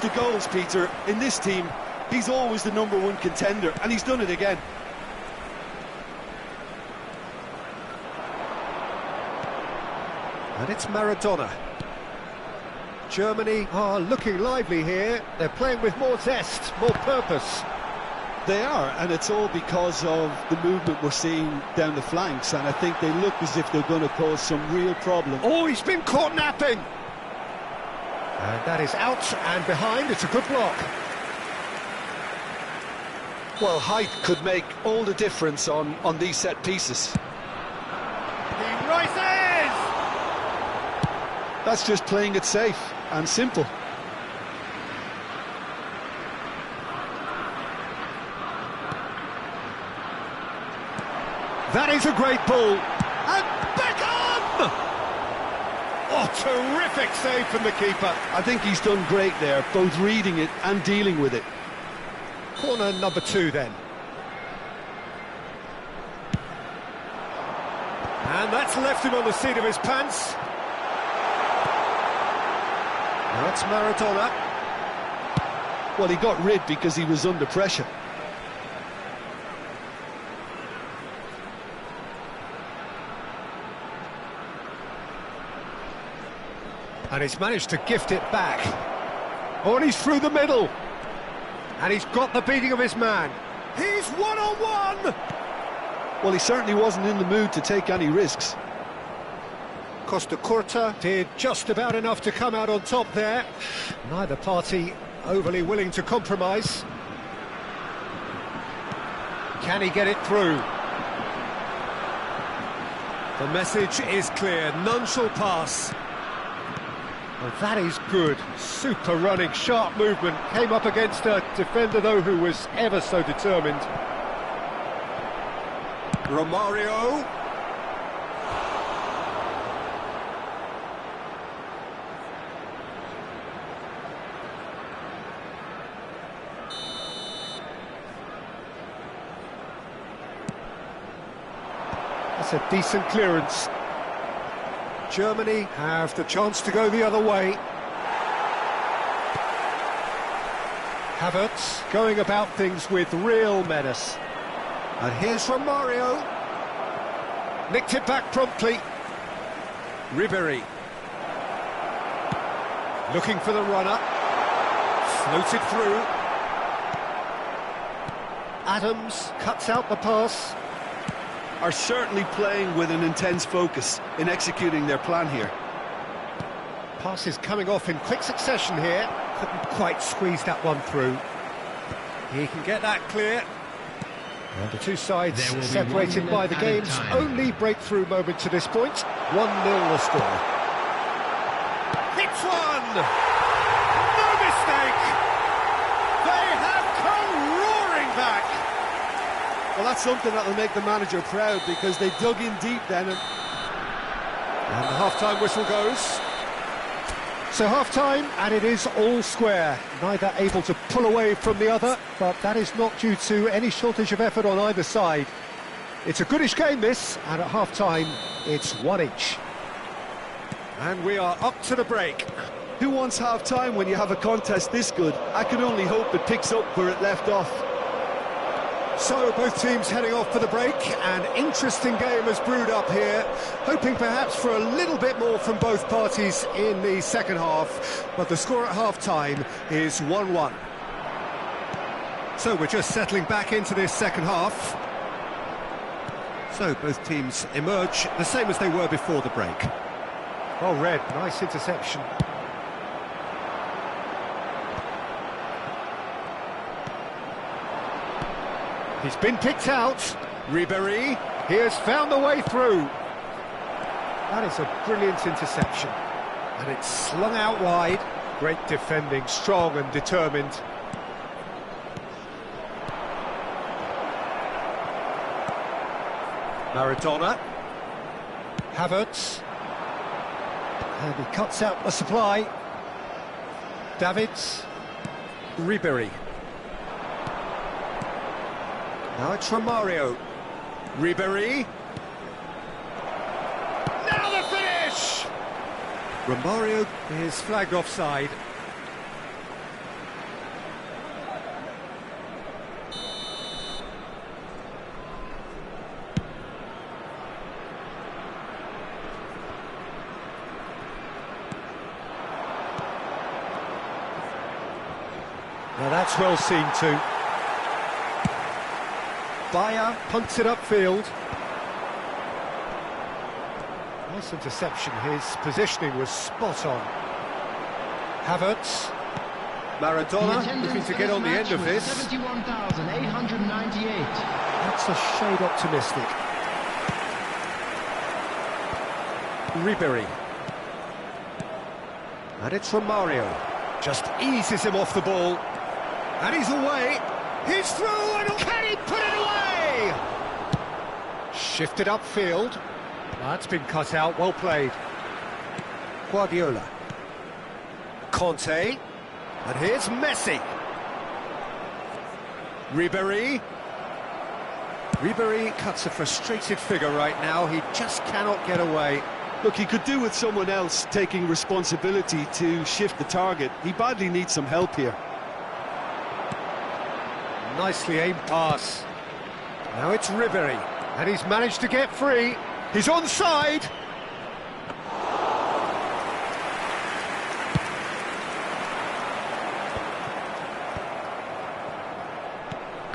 The goals, Peter, in this team, he's always the #1 contender, and he's done it again. And it's Maradona. Germany are looking lively here. They're playing with more zest, more purpose. They are, and it's all because of the movement we're seeing down the flanks, and I think they look as if they're going to cause some real problem. Oh, he's been caught napping! And that is out and behind. It's a good block. Well, height could make all the difference on these set pieces. He rises! That's just playing it safe and simple. That is a great ball. And Beckham! Oh, terrific save from the keeper. I think he's done great there, both reading it and dealing with it. Corner number 2 then. And that's left him on the seat of his pants. Now it's Maradona. Well, he got rid because he was under pressure. And he's managed to gift it back. Oh, and he's through the middle. And he's got the beating of his man. He's one-on-one! Well, he certainly wasn't in the mood to take any risks. Costa Curta did just about enough to come out on top there. Neither party overly willing to compromise. Can he get it through? The message is clear, none shall pass. Well, that is good. Super running, sharp movement. Came up against a defender, though, who was ever so determined. Romario. That's a decent clearance. Germany have the chance to go the other way. Havertz going about things with real menace. And here's Romario. Nicked it back promptly. Ribéry. Looking for the runner. Floated through. Adams cuts out the pass. Are certainly playing with an intense focus in executing their plan here. Passes coming off in quick succession here. Couldn't quite squeeze that one through. He can get that clear. And the two sides separated by the game's only breakthrough moment to this point. 1-0 the score. Hits one! No mistake! They have come roaring back! Well, that's something that'll make the manager proud, because they dug in deep then. And the half-time whistle goes. So half-time, and it is all square. Neither able to pull away from the other, but that is not due to any shortage of effort on either side. It's a goodish game, this, and at half-time, it's 1 each. And we are up to the break. Who wants half-time when you have a contest this good? I can only hope it picks up where it left off. So both teams heading off for the break. An interesting game has brewed up here, hoping perhaps for a little bit more from both parties in the second half, but the score at half-time is 1-1. So we're just settling back into this second half. So both teams emerge the same as they were before the break. Oh, Red, nice interception. He's been picked out. Ribéry, he has found the way through. That is a brilliant interception. And it's slung out wide. Great defending, strong and determined. Maradona. Havertz. And he cuts out the supply. Davids. Ribéry. Now it's Romario. Ribéry. Now the finish! Romario is flagged offside. Now that's well seen too. Bayer punts it upfield. Nice interception, his positioning was spot on. Havertz. Maradona looking to get on the end of this. 71,898. That's a shade optimistic. Ribery. And it's Romario. Just eases him off the ball. And he's away. He's through, and can he put it away? Shifted upfield. That's been cut out, well played. Guardiola. Conte. And here's Messi. Ribery. Ribery cuts a frustrated figure right now. He just cannot get away. Look, he could do with someone else taking responsibility to shift the target. He badly needs some help here. Nicely aimed pass. Now it's Ribery. And he's managed to get free. He's onside.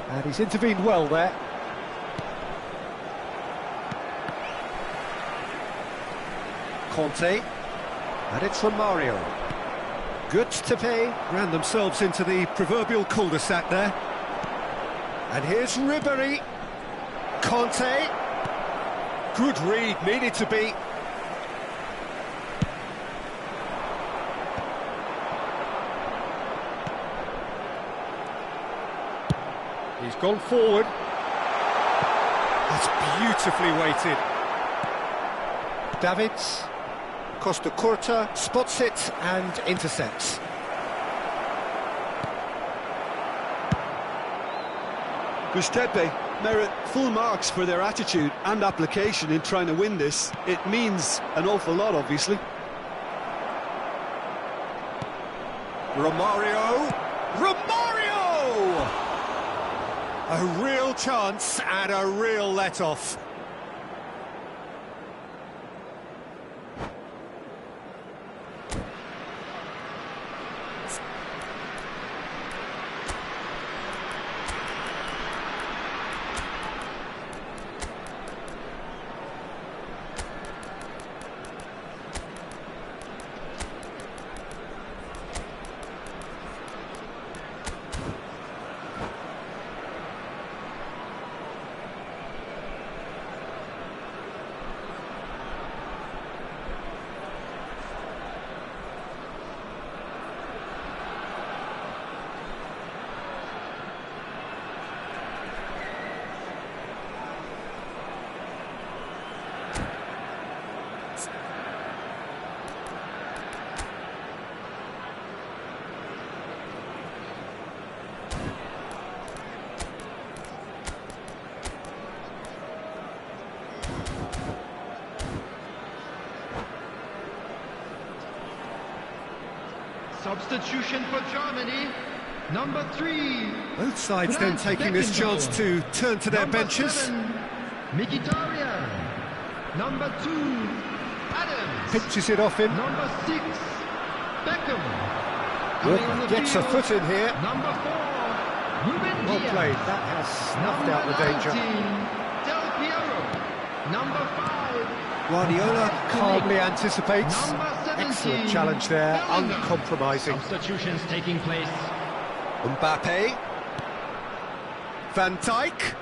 And he's intervened well there. Conte. And it's Romario. Good to pay. Ran themselves into the proverbial cul-de-sac there. And here's Ribery. Conte. Good read, needed to be. He's gone forward. That's beautifully weighted. Davids. Costa Curta spots it and intercepts. Gustepe merit full marks for their attitude and application in trying to win this. It means an awful lot, obviously. Romario! Romario! A real chance and a real let-off. Substitution for Germany, number 3. Both sides then taking this chance to turn to their Number benches. 7, Mkhitaryan. Number 2, Adams. Pinches it off him. Number 6, Beckham. Well, Coming on the gets a field, foot in here. Number 4, Ruben Well Diaz. played, that has snuffed out the danger. 19, Del Piero. Number 5, Guardiola calmly anticipates. Number 17, Excellent challenge there, Bellingham. uncompromising. Substitutions taking place. Mbappe. Van Dijk.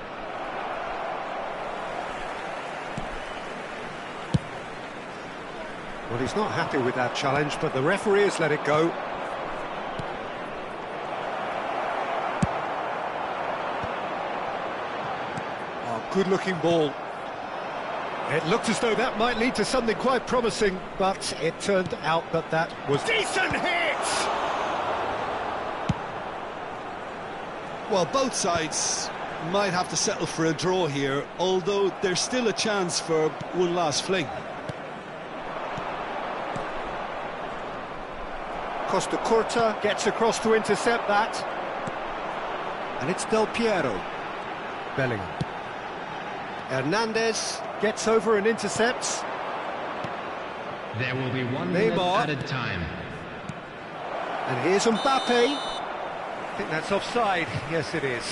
Well, he's not happy with that challenge, but the referee has let it go. Oh, good-looking ball. It looked as though that might lead to something quite promising, but it turned out that that was... Decent hit! Well, both sides might have to settle for a draw here, although there's still a chance for one last fling. Costa Curta gets across to intercept that. And it's Del Piero. Bellingham. Hernandez gets over and intercepts. There will be 1 Neymar. minute added time. And here's Mbappe. I think that's offside. Yes, it is.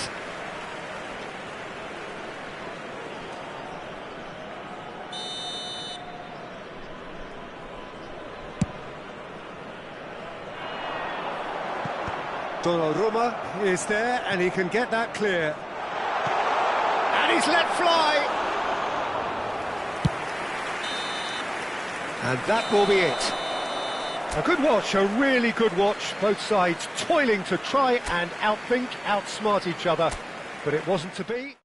Donnarumma is there, and he can get that clear. And he's let fly. And that will be it. A good watch, a really good watch. Both sides toiling to try and outthink, outsmart each other. But it wasn't to be.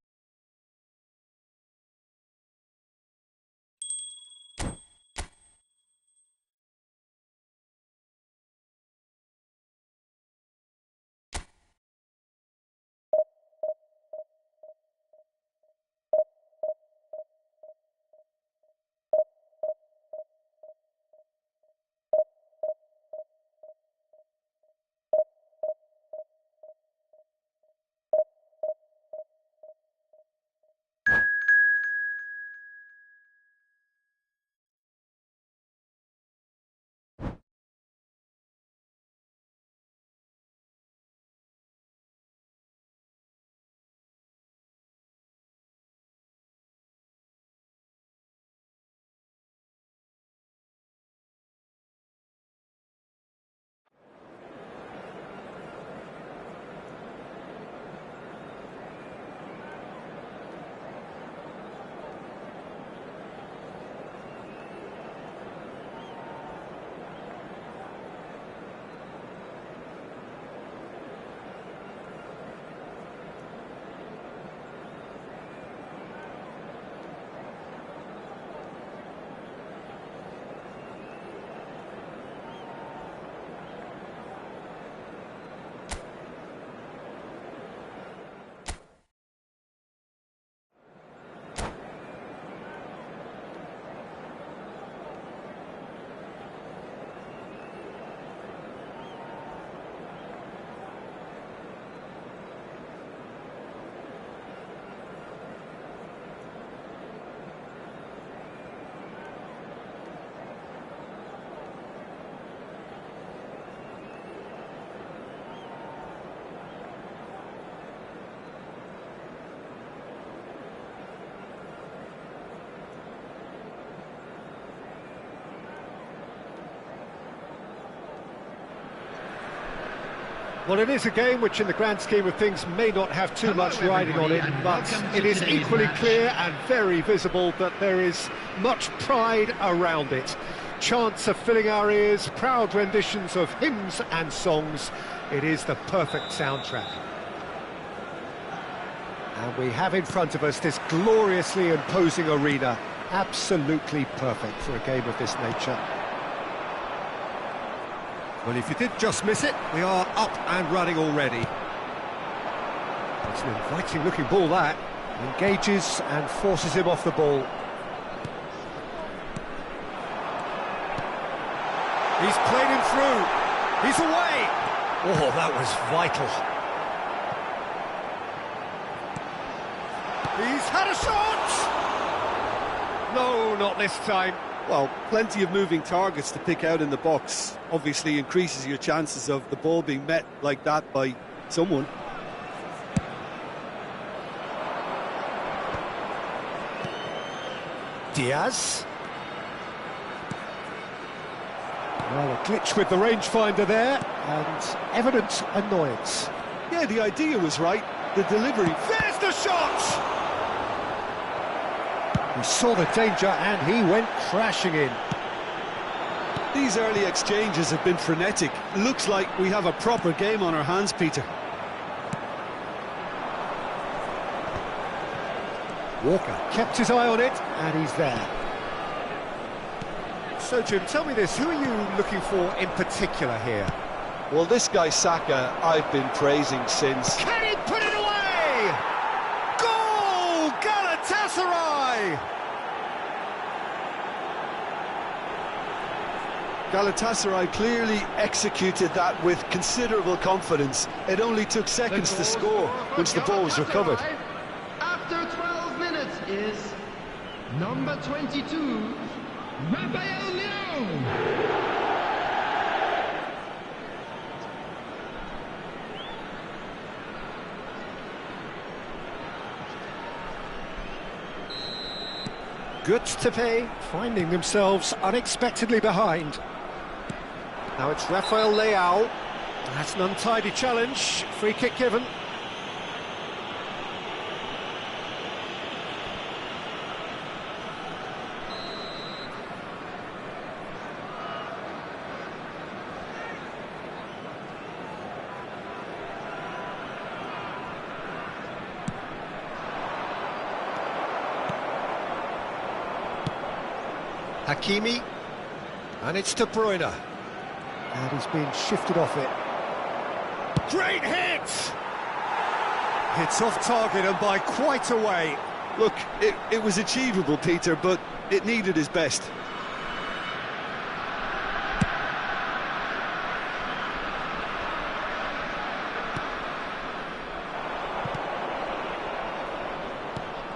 Well, it is a game which in the grand scheme of things may not have too much riding on it, but it is equally clear and very visible that there is much pride around it. Chants are filling our ears, proud renditions of hymns and songs. It is the perfect soundtrack. And we have in front of us this gloriously imposing arena, absolutely perfect for a game of this nature. Well, if you did just miss it, we are up and running already. It's an inviting-looking ball, that. Engages and forces him off the ball. He's played him through. He's away. Oh, that was vital. He's had a shot! No, not this time. Well, plenty of moving targets to pick out in the box. Obviously increases your chances of the ball being met like that by someone. Diaz. Well, a glitch with the rangefinder there, and evident annoyance. Yeah, the idea was right. The delivery. There's the shot! He saw the danger and he went crashing in. These early exchanges have been frenetic. Looks like we have a proper game on our hands, Peter. Walker kept his eye on it and he's there. So, Jim, tell me this, who are you looking for in particular here? Well, this guy Saka, I've been praising since... Can he put it away? Goal! Galatasaray! Galatasaray clearly executed that with considerable confidence. It only took seconds to score once the ball was recovered. After 12 minutes is number 22, Raphael Leão. Good to pay, finding themselves unexpectedly behind. Now it's Rafael Leao. That's an untidy challenge. Free kick given. Hakimi, and it's De Bruyne, and he's been shifted off it. Great hit! It's off target and by quite a way. Look, it was achievable, Peter, but it needed his best.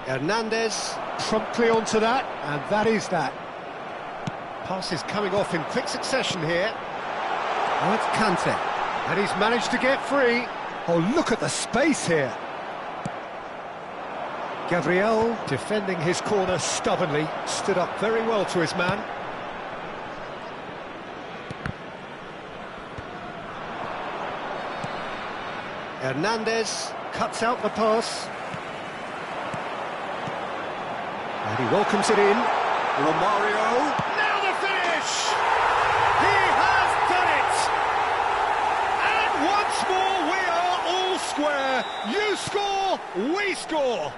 Hernandez promptly onto that, and that is that. Passes coming off in quick succession here. Now it's Kante, and he's managed to get free. Oh, look at the space here. Gabriel, defending his corner stubbornly, stood up very well to his man. Hernandez cuts out the pass. And he welcomes it in. Romario. Now the finish! He has done it! And once more we are all square. You score, we score.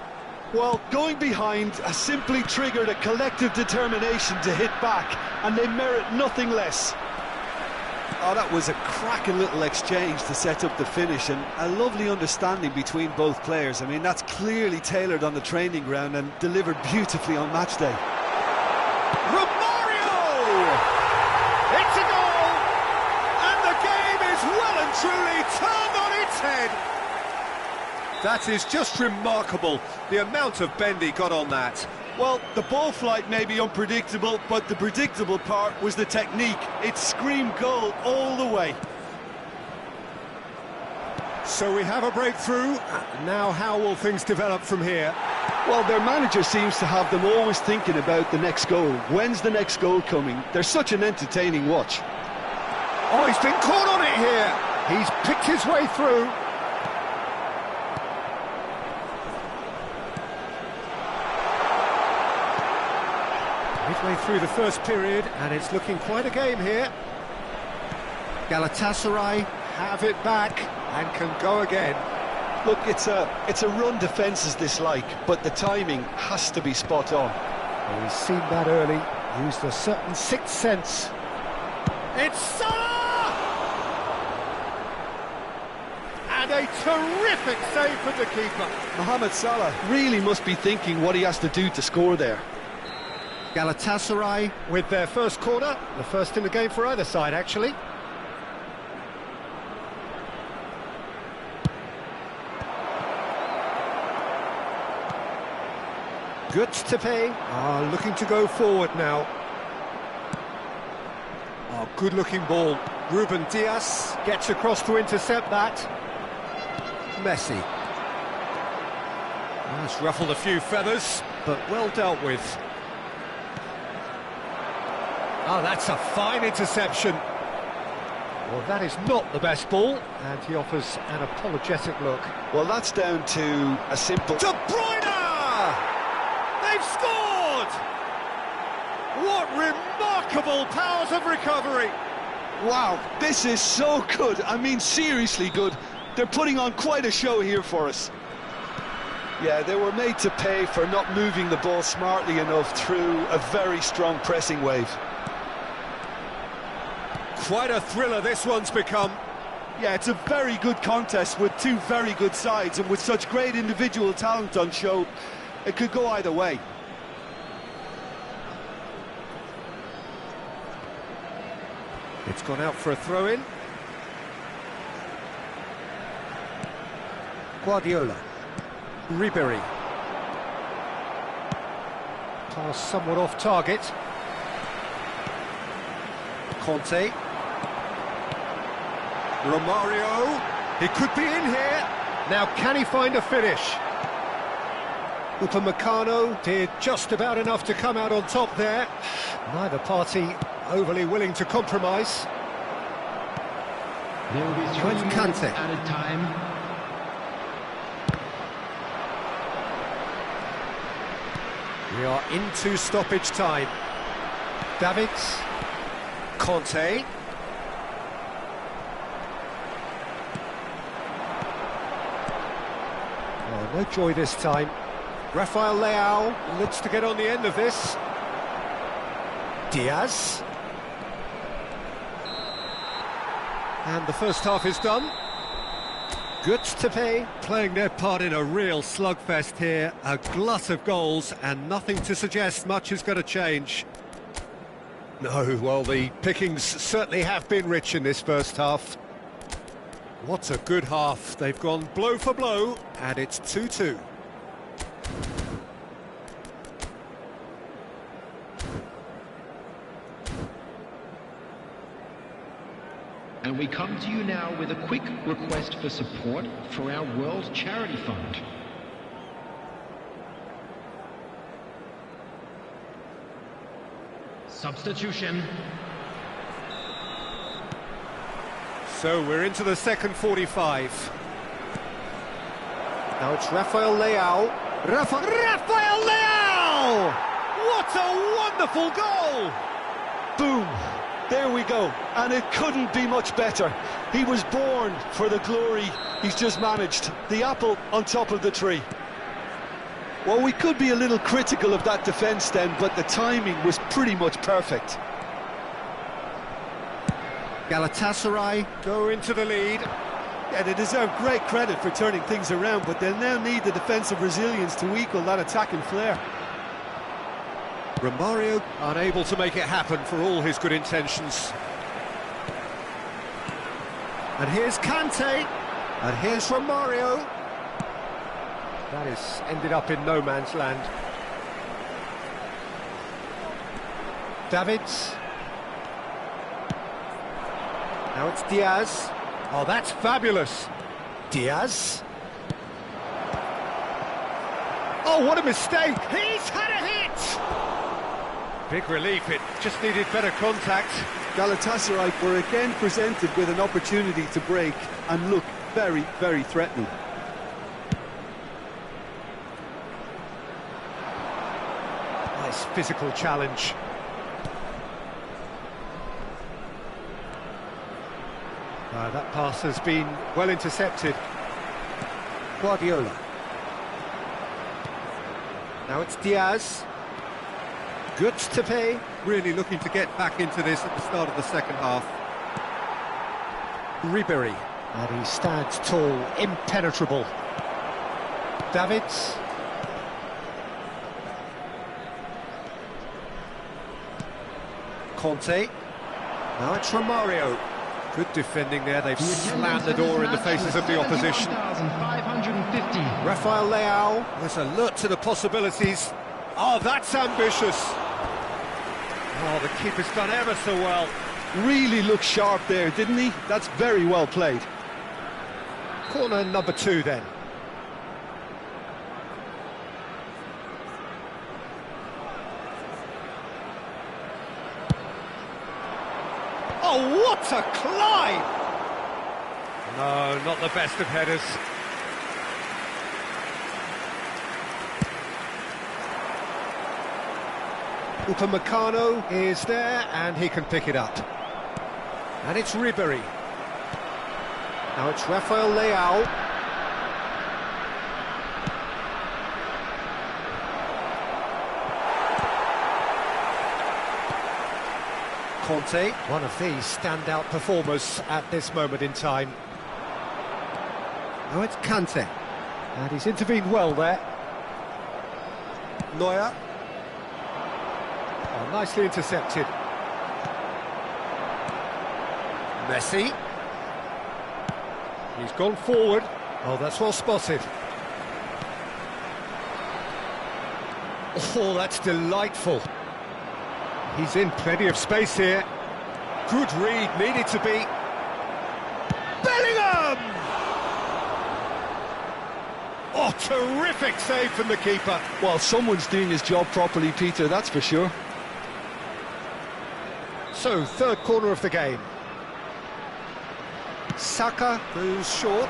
Well, going behind has simply triggered a collective determination to hit back, and they merit nothing less. Oh, that was a cracking little exchange to set up the finish, and a lovely understanding between both players. I mean, that's clearly tailored on the training ground and delivered beautifully on match day. Romario! It's a goal! And the game is well and truly turned on its head. That is just remarkable, the amount of bend he got on that. Well, the ball flight may be unpredictable, but the predictable part was the technique. It screamed goal all the way. So we have a breakthrough. Now how will things develop from here? Well, their manager seems to have them always thinking about the next goal. When's the next goal coming? They're such an entertaining watch. Oh, he's been caught on it here. He's picked his way through. Midway through the first period, and it's looking quite a game here. Galatasaray have it back and can go again. Look, it's a run defence's dislike, but the timing has to be spot on. Well, he's seen that early, used a certain sixth sense. It's Salah! And a terrific save from the keeper. Mohamed Salah really must be thinking what he has to do to score there. Galatasaray with their first corner, the first in the game for either side, actually. Good to pay. Looking to go forward now. Oh, good-looking ball. Ruben Dias gets across to intercept that. Messi. That's ruffled a few feathers, but well dealt with. Oh, that's a fine interception. Well, that is not the best ball, and he offers an apologetic look. Well, that's down to a simple... De Bruyne! They've scored! What remarkable powers of recovery! Wow, this is so good. I mean, seriously good. They're putting on quite a show here for us. Yeah, they were made to pay for not moving the ball smartly enough through a very strong pressing wave. Quite a thriller this one's become. Yeah, it's a very good contest with two very good sides, and with such great individual talent on show, it could go either way. It's gone out for a throw-in. Guardiola. Ribéry. Pass somewhat off target. Conte. Romario. He could be in here. Now, can he find a finish? Upamecano did just about enough to come out on top there. Neither party overly willing to compromise. There will be 3 minutes Kante. added time. We are into stoppage time. Davids. Conte. Oh, no joy this time. Rafael Leao looks to get on the end of this. Diaz. And the first half is done. Tepe playing their part in a real slugfest here. A glut of goals and nothing to suggest much is going to change. No, well, the pickings certainly have been rich in this first half. What a good half. They've gone blow for blow, and it's 2-2. And we come to you now with a quick request for support for our World Charity Fund. Substitution. So we're into the second 45. Now it's Rafael Leao. Rafael Leao! What a wonderful goal! Boom! There we go, and it couldn't be much better. He was born for the glory he's just managed. The apple on top of the tree. Well, we could be a little critical of that defence then, but the timing was pretty much perfect. Galatasaray go into the lead. Yeah, they deserve great credit for turning things around, but they'll now need the defensive resilience to equal that attacking flair. Romario unable to make it happen for all his good intentions. And here's Kante. And here's Romario. That has ended up in no man's land. Davids. Now it's Diaz. Oh, that's fabulous. Diaz. Oh, what a mistake. He's had a hit. Big relief, it just needed better contact. Galatasaray were again presented with an opportunity to break and look very, very threatening. Nice physical challenge. That pass has been well intercepted. Guardiola. Now it's Diaz. Tepe really looking to get back into this at the start of the second half. Ribery. And he stands tall, impenetrable. Davids. Conte. Now it's Romario. Good defending there, they've slammed the door in the faces of the opposition. 550. Rafael Leao was alert to the possibilities. Oh, that's ambitious. Oh, the keeper's done ever so well. Really looked sharp there, didn't he? That's very well played. Corner number 2 then. Oh, what a climb! No, not the best of headers. Upamecano is there, and he can pick it up. And it's Ribery. Now it's Rafael Leao. Conte, one of these standout performers at this moment in time. Now it's Kante. And he's intervened well there. Neuer. Oh, nicely intercepted. Messi. He's gone forward. Oh, that's well spotted. Oh, that's delightful. He's in plenty of space here. Good read, needed to be. Bellingham! Oh, terrific save from the keeper. Well, someone's doing his job properly, Peter, that's for sure. So, third corner of the game. Saka moves short.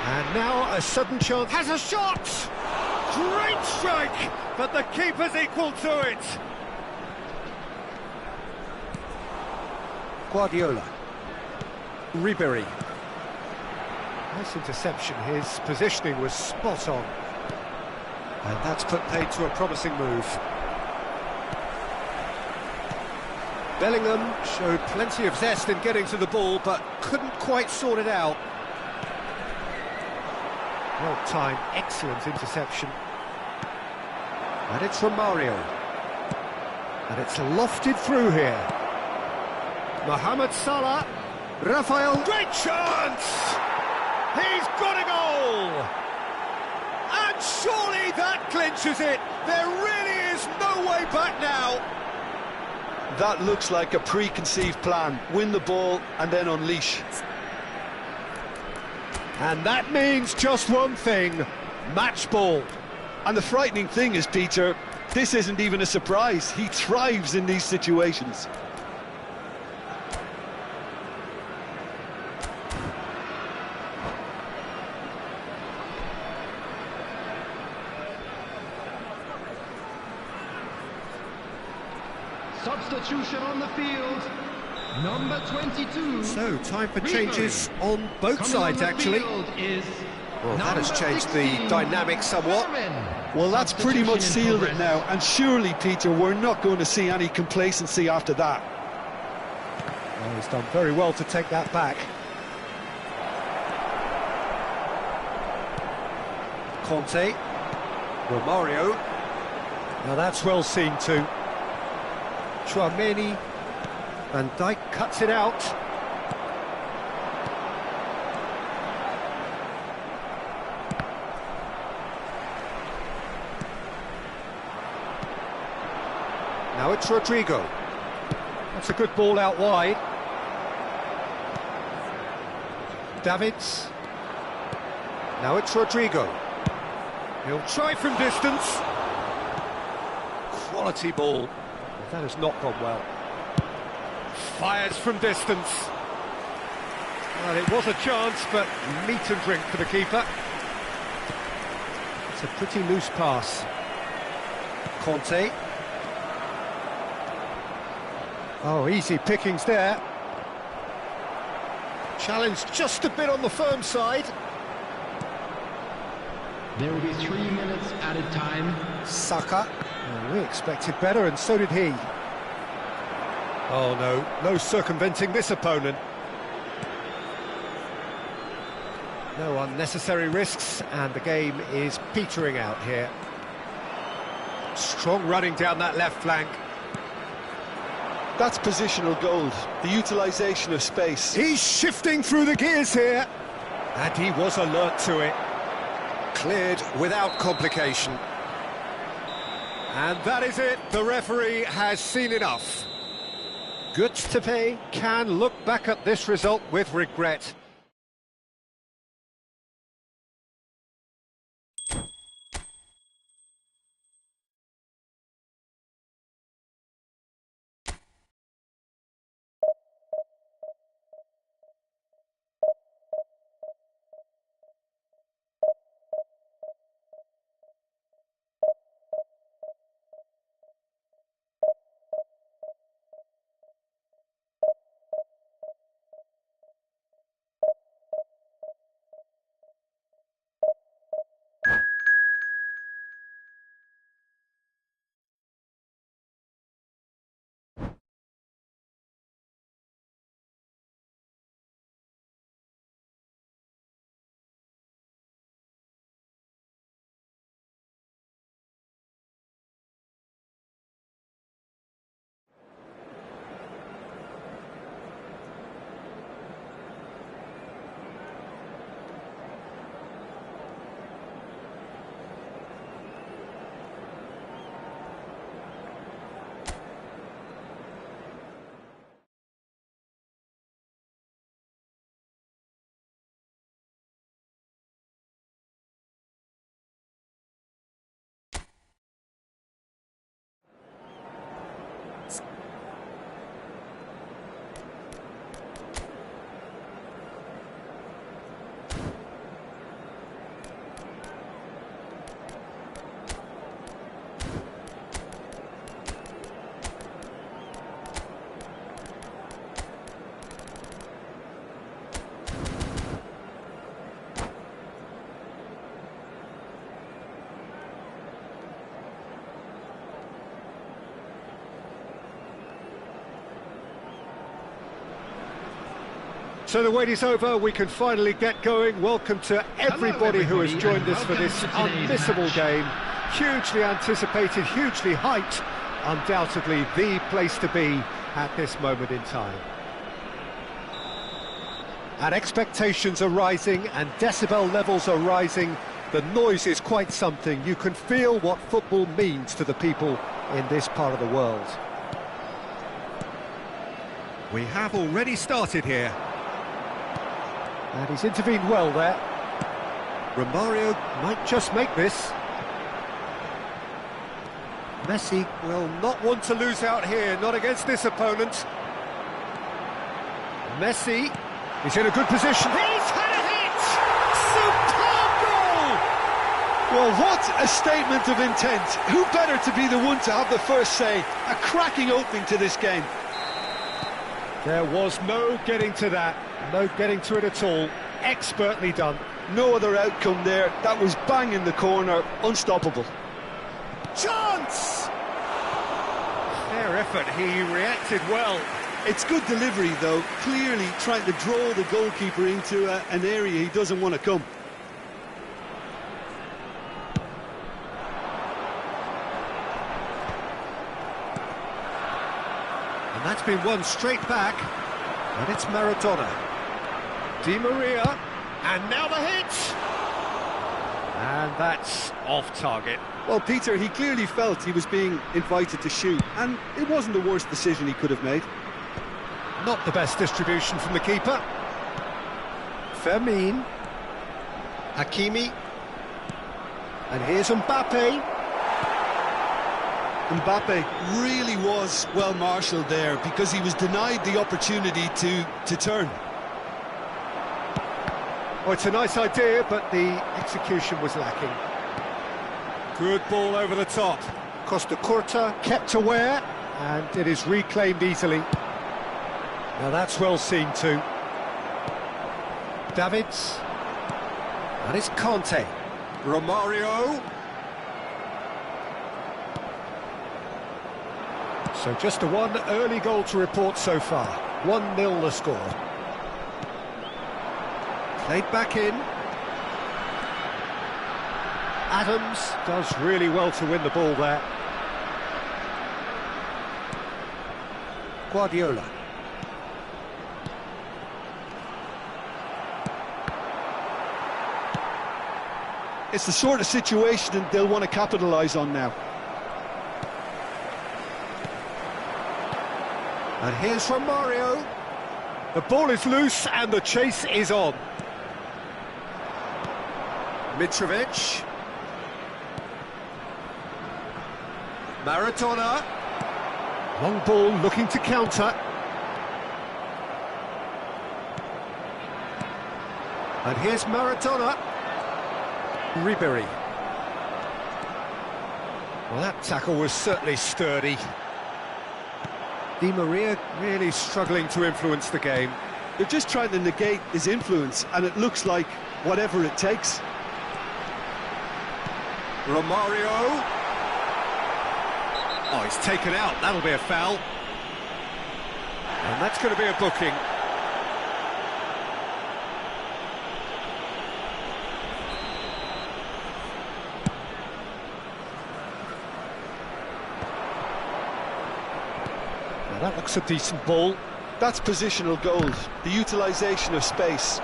And now a sudden chance. Has a shot! Great strike! But the keeper's equal to it. Guardiola. Ribery. Nice interception. His positioning was spot on. And that's put paid to a promising move. Bellingham showed plenty of zest in getting to the ball, but couldn't quite sort it out. Well-timed, excellent interception. And it's from Mario. And it's lofted through here. Mohamed Salah. Rafael. Great chance! He's got a goal! And surely that clinches it. There really is no way back now. That looks like a preconceived plan. Win the ball and then unleash. And that means just one thing, match ball. And the frightening thing is, Peter, this isn't even a surprise. He thrives in these situations. Substitution on the field. Number 22. So, time for changes on both sides, actually. Well, that has changed the dynamic somewhat. Well, that's pretty much sealed it now. And surely, Peter, we're not going to see any complacency after that. Well, he's done very well to take that back. Conte. Romario. Now that's well seen too. Chouameni. Van Dijk cuts it out. Now it's Rodrigo. That's a good ball out wide. Davids. Now it's Rodrigo. He'll try from distance. Quality ball. That has not gone well. Fires from distance. Well, it was a chance, but meat and drink for the keeper. It's a pretty loose pass. Conte. Oh, easy pickings there. Challenge just a bit on the firm side. There will be 3 minutes added time. Saka. Well, we expected better, and so did he. Oh no, no circumventing this opponent. No unnecessary risks, and the game is petering out here. Strong running down that left flank. That's positional gold, the utilisation of space. He's shifting through the gears here. And he was alert to it. Cleared without complication. And that is it. The referee has seen enough. Götze can look back at this result with regret. So the wait is over, we can finally get going. Welcome to everybody who has joined us for this unmissable game. Hugely anticipated, hugely hyped, undoubtedly the place to be at this moment in time. And expectations are rising and decibel levels are rising. The noise is quite something. You can feel what football means to the people in this part of the world. We have already started here. And he's intervened well there. Romario might just make this. Messi will not want to lose out here, not against this opponent. Messi is in a good position. He's had a hit! Superb goal! Well, what a statement of intent. Who better to be the one to have the first say? A cracking opening to this game. There was no getting to that, no getting to it at all. Expertly done. No other outcome there. That was bang in the corner, unstoppable. Chance! Fair effort, he reacted well. It's good delivery, though, clearly trying to draw the goalkeeper into an area he doesn't want to come. And that's been won straight back, and it's Maradona. Di Maria, and now the hit! And that's off target. Well, Peter, he clearly felt he was being invited to shoot, and it wasn't the worst decision he could have made. Not the best distribution from the keeper. Fermin. Hakimi. And here's Mbappe. Mbappe really was well marshalled there because he was denied the opportunity to turn. Oh, it's a nice idea, but the execution was lacking. Good ball over the top. Costa Curta kept aware, and it is reclaimed easily. Now that's well seen too. Davids. And it's Conte. Romario. So just a one early goal to report so far. 1-0 the score. Played back in. Adams does really well to win the ball there. Guardiola. It's the sort of situation that they'll want to capitalise on now. And here's Romario. The ball is loose and the chase is on. Mitrovic. Maradona. Long ball looking to counter. And here's Maradona. Ribery. Well, that tackle was certainly sturdy. Di Maria really struggling to influence the game. They're just trying to negate his influence, and it looks like whatever it takes. Romario. Oh, he's taken out. That'll be a foul. And that's going to be a booking. Now that looks a decent ball. That's positional goals, the utilisation of space.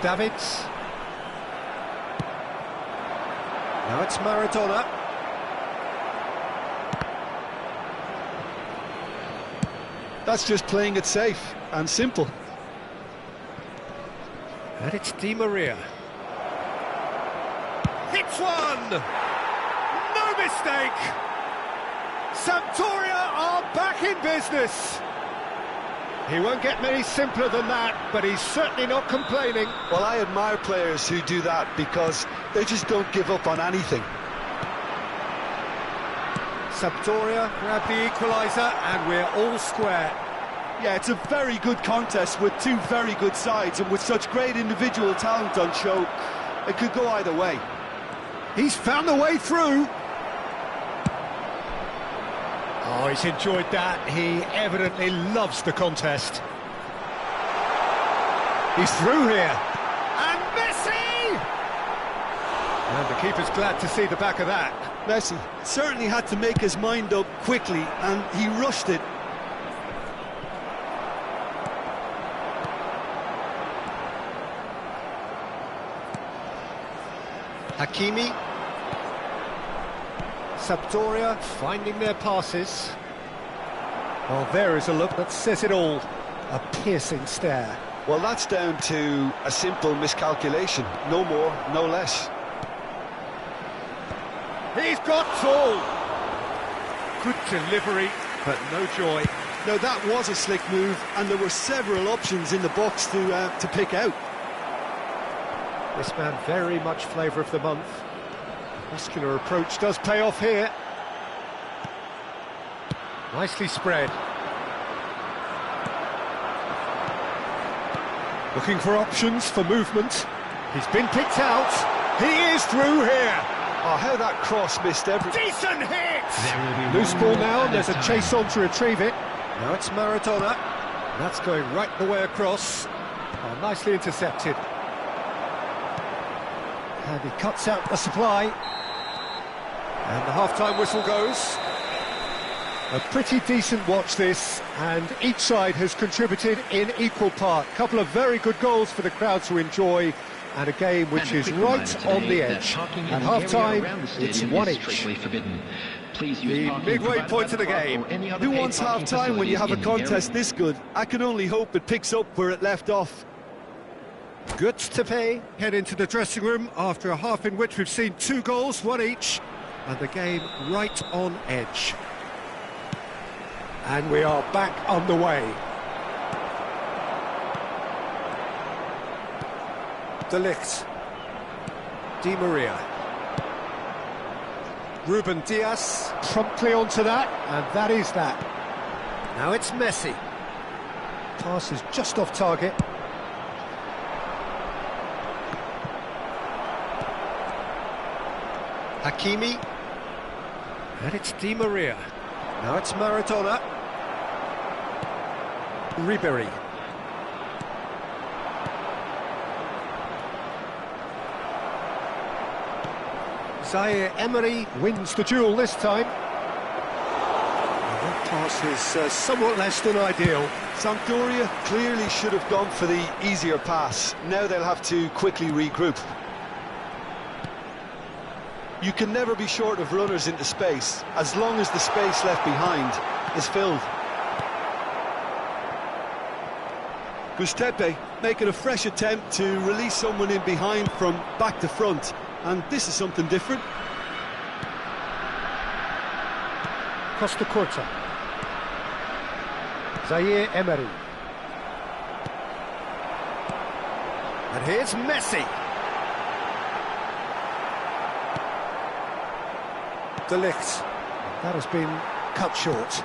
Davids. Now it's Maradona. That's just playing it safe and simple. And it's Di Maria. Hits one! No mistake! Sampdoria are back in business. He won't get many simpler than that, but he's certainly not complaining. Well, I admire players who do that because they just don't give up on anything. Sampdoria grab the equaliser and we're all square. Yeah, it's a very good contest with two very good sides, and with such great individual talent on show, it could go either way. He's found the way through. Oh, he's enjoyed that. He evidently loves the contest. He's through here. And Messi! And the keeper's glad to see the back of that. Messi certainly had to make his mind up quickly, and he rushed it. Hakimi. Sampdoria finding their passes. Well, there is a look that says it all. A piercing stare. Well, that's down to a simple miscalculation. No more, no less. He's got all. Good delivery, but no joy. Now, that was a slick move, and there were several options in the box to pick out. This man very much flavour of the month. Muscular approach does pay off here. Nicely spread. Looking for options for movement. He's been picked out. He is through here. Oh, how that cross missed everything. Decent hit! Loose ball now, and there's a chase on to retrieve it. Now it's Maradona. That's going right the way across. Oh, nicely intercepted. And he cuts out the supply. And the half-time whistle goes. A pretty decent watch this, and each side has contributed in equal part. A couple of very good goals for the crowd to enjoy, and a game which is right on the edge. At half-time, it's one each. The midway point of the game. Who wants half-time when you have a contest this good? I can only hope it picks up where it left off. Good to pay. Head into the dressing room after a half in which we've seen 2 goals, one each, and the game right on edge. And we are back underway. De Ligt. Di Maria. Ruben Diaz promptly onto that, and that is that. Now it's Messi. Pass is just off target. Hakimi. And it's Di Maria. Now it's Maradona. Ribery. Zaire Emery wins the duel this time. And that pass is somewhat less than ideal. Sampdoria clearly should have gone for the easier pass. Now they'll have to quickly regroup. You can never be short of runners into space, as long as the space left behind is filled. Gustepe making a fresh attempt to release someone in behind from back to front, and this is something different. Costa Curta. Zaire Emery. And here's Messi. De Ligt. That has been cut short.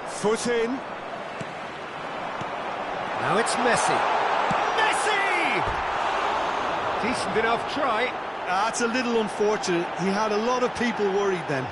Foot in. Now it's Messi. Messi! Decent enough try. That's a little unfortunate. He had a lot of people worried then.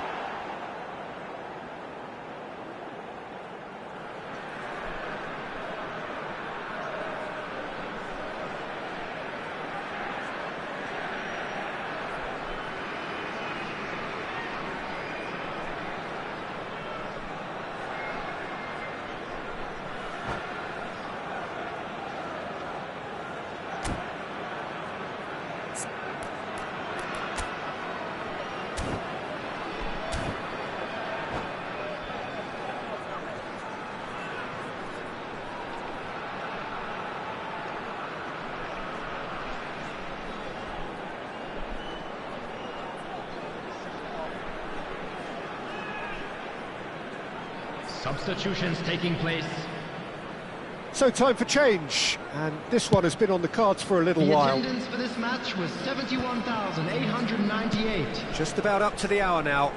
Substitutions taking place. So time for change, and this one has been on the cards for a little while. The attendance for this match was 71,898. Just about up to the hour now.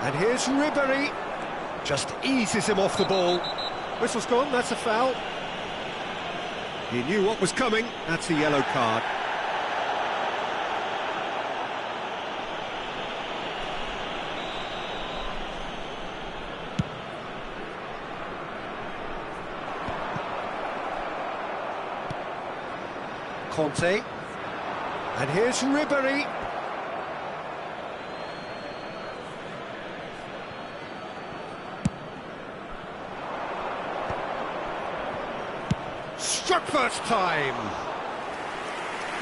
And here's Ribery. Just eases him off the ball. Whistle's gone, that's a foul. He knew what was coming, that's a yellow card. Conte. And here's Ribery. Struck first time.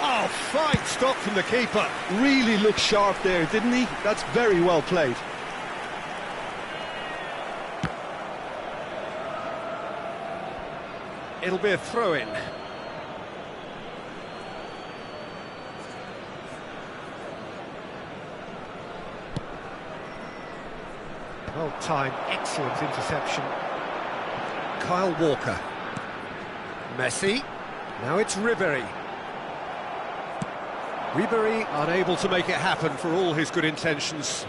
Oh, fine stop from the keeper. Really looked sharp there, didn't he? That's very well played. It'll be a throw-in. Well timed, excellent interception. Kyle Walker. Messi. Now it's Ribery. Ribery unable to make it happen for all his good intentions.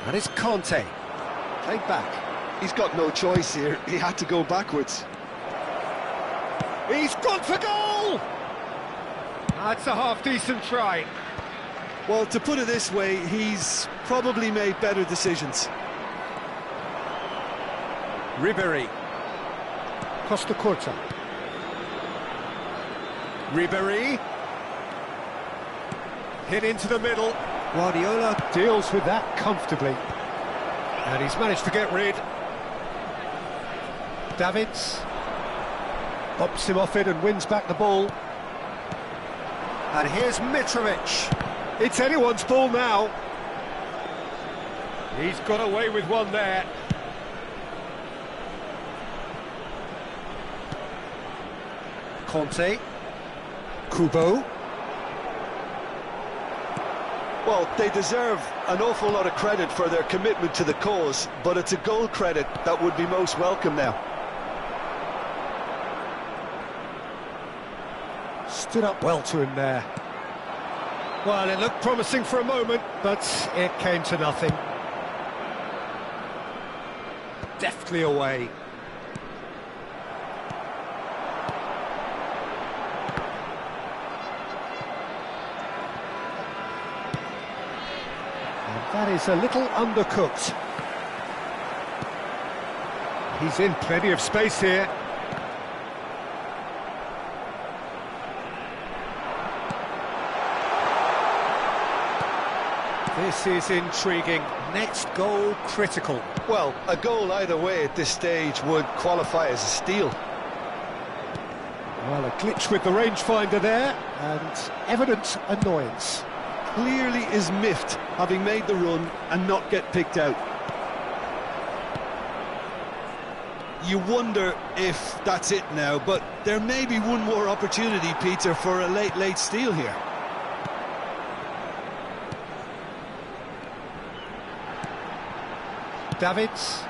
That is Conte. Played back. He's got no choice here. He had to go backwards. He's gone for goal! That's a half-decent try. Well, to put it this way, he's probably made better decisions. Ribery. Costa Curta. Ribery. Hit into the middle. Guardiola deals with that comfortably. And he's managed to get rid. Davids. Bops him off it and wins back the ball. And here's Mitrovic. It's anyone's ball now. He's got away with one there. Conte. Kubo. Well, they deserve an awful lot of credit for their commitment to the cause, but it's a goal credit that would be most welcome now. Stood up well to him there. Well, it looked promising for a moment, but it came to nothing. Deftly away. And that is a little undercooked. He's in plenty of space here. This is intriguing. Next goal critical. Well, a goal either way at this stage would qualify as a steal. Well, a glitch with the rangefinder there, and evident annoyance. Clearly is miffed, having made the run and not get picked out. You wonder if that's it now, but there may be one more opportunity, Peter, for a late steal here. Davids.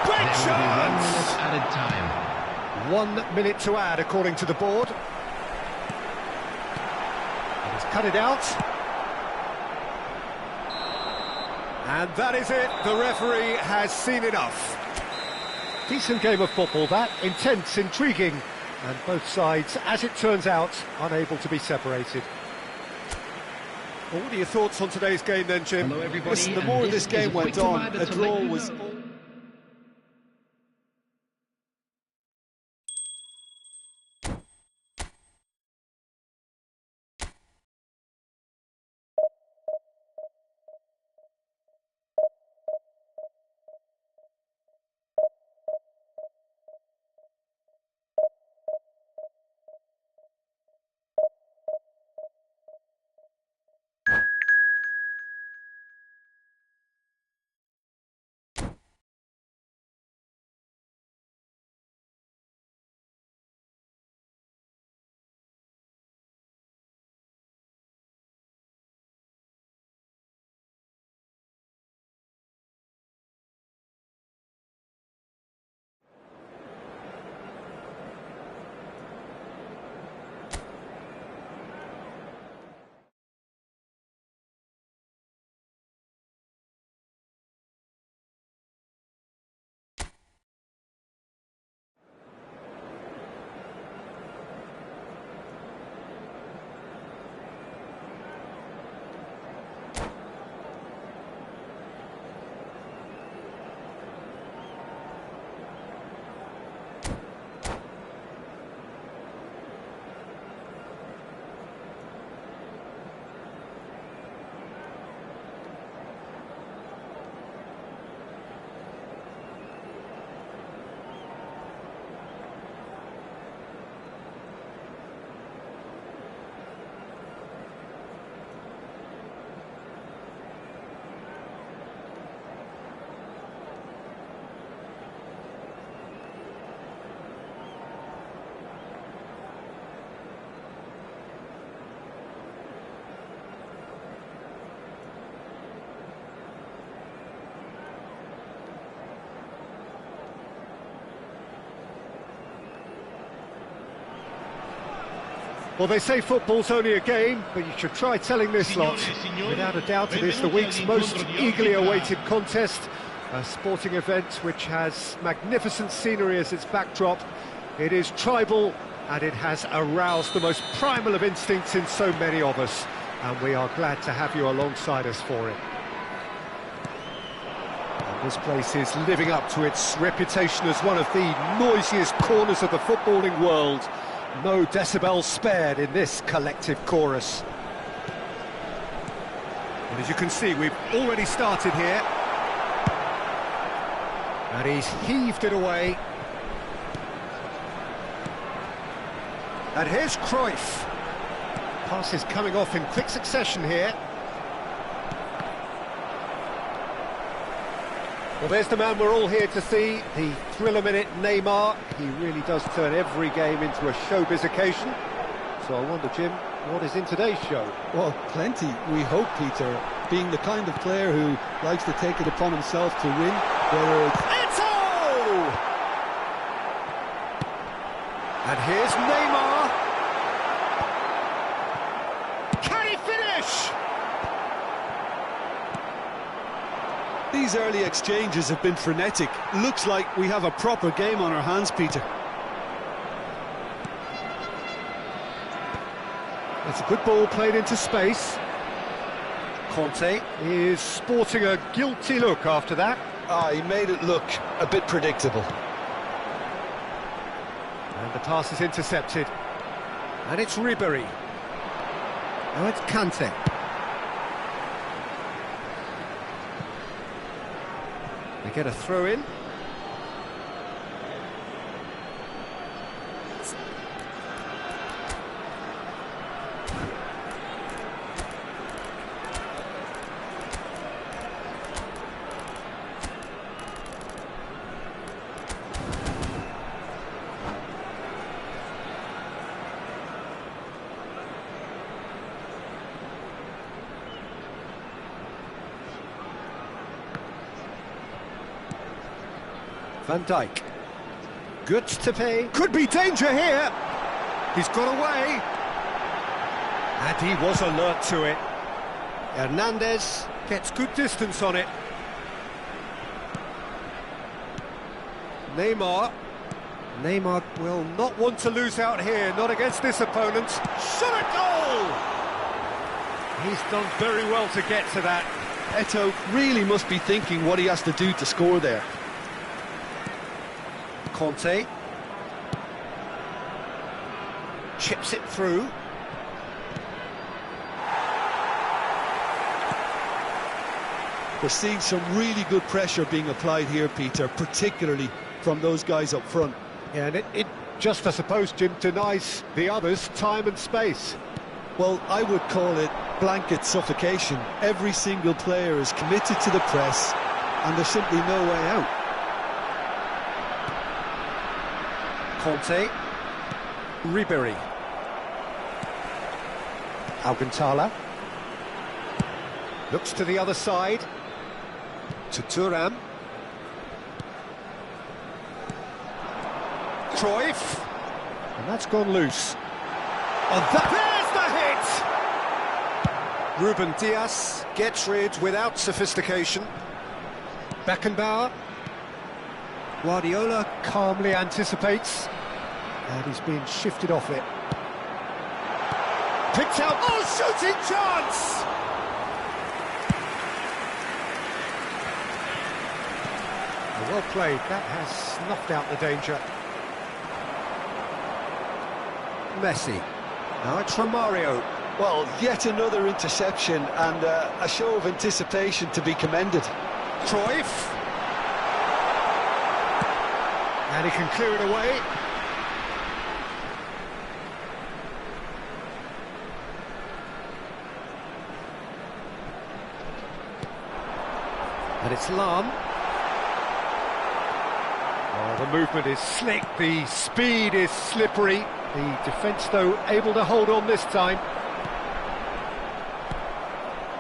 Great chance! Added time. 1 minute to add, according to the board. And he's cut it out. And that is it. The referee has seen enough. Decent game of football, that. Intense, intriguing. And both sides, as it turns out, unable to be separated. Well, what are your thoughts on today's game then, Jim? Hello, everybody. Listen, the more this game went on, a draw was... Well, they say football's only a game, but you should try telling this lot. Without a doubt, it is the week's most eagerly awaited contest, a sporting event which has magnificent scenery as its backdrop. It is tribal, and it has aroused the most primal of instincts in so many of us, and we are glad to have you alongside us for it. And this place is living up to its reputation as one of the noisiest corners of the footballing world. No decibels spared in this collective chorus. And as you can see, we've already started here. And he's heaved it away. And here's Cruyff. Passes coming off in quick succession here. Well, there's the man we're all here to see, the thriller-minute Neymar. He really does turn every game into a showbiz occasion. So I wonder, Jim, what is in today's show? Well, plenty, we hope, Peter. Being the kind of player who likes to take it upon himself to win, whether it's... Eto'o! And here's Neymar. Can he finish? These early exchanges have been frenetic. Looks like we have a proper game on our hands, Peter. That's a good ball played into space. Conte is sporting a guilty look after that. He made it look a bit predictable. And the pass is intercepted. And it's Ribery. Now it's Kante. They get a throw in. Van Dijk. Good to pay. Could be danger here. He's got away. And he was alert to it. Hernandez gets good distance on it. Neymar. Neymar will not want to lose out here, not against this opponent. Shot a goal! He's done very well to get to that. Eto'o really must be thinking what he has to do to score there. Conte chips it through. We're seeing some really good pressure being applied here, Peter, particularly from those guys up front. Yeah, and it just, I suppose, Jim, denies the others time and space. Well, I would call it blanket suffocation. Every single player is committed to the press, and there's simply no way out. Conte, Ribery, Alcantara, looks to the other side, to Thuram, Cruyff, and that's gone loose. And there's the hit! Ruben Dias gets rid without sophistication. Beckenbauer. Guardiola calmly anticipates, and he's being shifted off it. Picked out, oh, shooting chance! Well played, that has snuffed out the danger. Messi, now it's Romario. Well, yet another interception and a show of anticipation to be commended. Cruyff. And he can clear it away. And it's Lam. Oh, the movement is slick, the speed is slippery. The defence, though, able to hold on this time.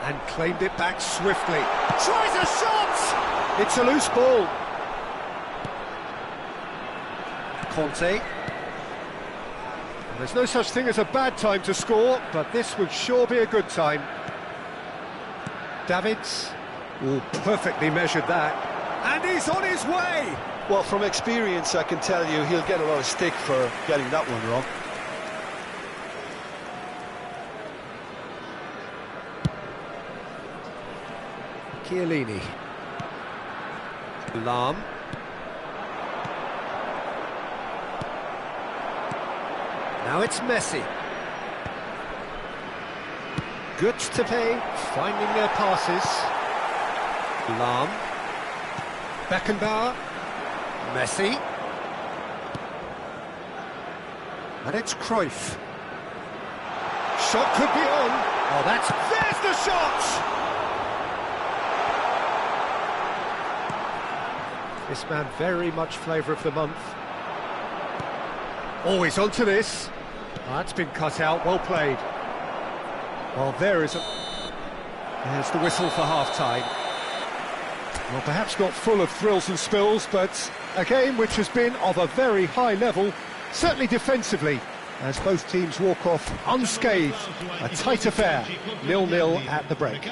And claimed it back swiftly. Tries a shot! It's a loose ball. Conte. There's no such thing as a bad time to score, but this would sure be a good time. Davids, oh, perfectly measured that. And he's on his way! Well, from experience, I can tell you he'll get a lot of stick for getting that one wrong. Chiellini. Lahm. Now it's Messi. Good to pay, finding their passes. Lahm. Beckenbauer. Messi. And it's Cruyff. Shot could be on. Oh, there's the shot! This man very much flavour of the month. Oh, he's onto this. Oh, that's been cut out, well played. Well, there's the whistle for half-time. Well, perhaps not full of thrills and spills, but a game which has been of a very high level, certainly defensively, as both teams walk off unscathed. A tight affair, 0-0 at the break.